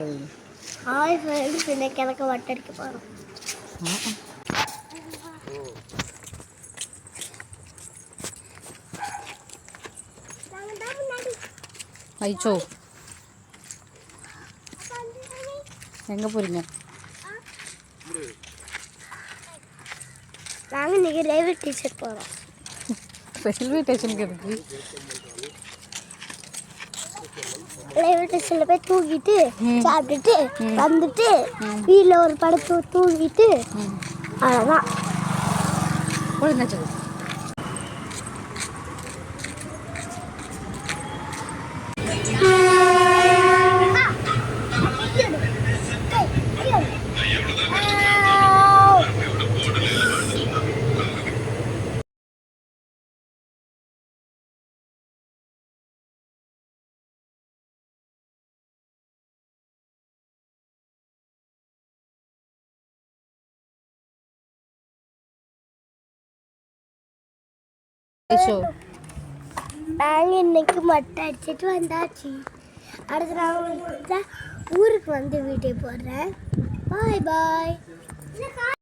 Hi friends, இன்னைக்கு எனக்கு வட்டடிக்க போகிறோம். ஐச்சோ, எங்கே போகிறீங்க? நாங்கள் இன்னைக்கு ரயில்வே ஸ்டேஷன் போகிறோம். ரயில்வே ஸ்டேஷனுக்கு எதுக்கு? ரயில்வே ஸ்டேஷனில் போய் தூங்கிட்டு சாப்பிட்டுட்டு வந்துட்டு வீட்டில் ஒரு படத்தை தூங்கிட்டு அவ்வளோதான். ஒழுங்காச்சு. நாங்கள் இன்னைக்கு மட்டை அடிச்சுட்டு வந்தாச்சு. அடுத்த நாள் ஊருக்கு வந்து வீட்டுக்கு போடுறேன். பாய் பாய்.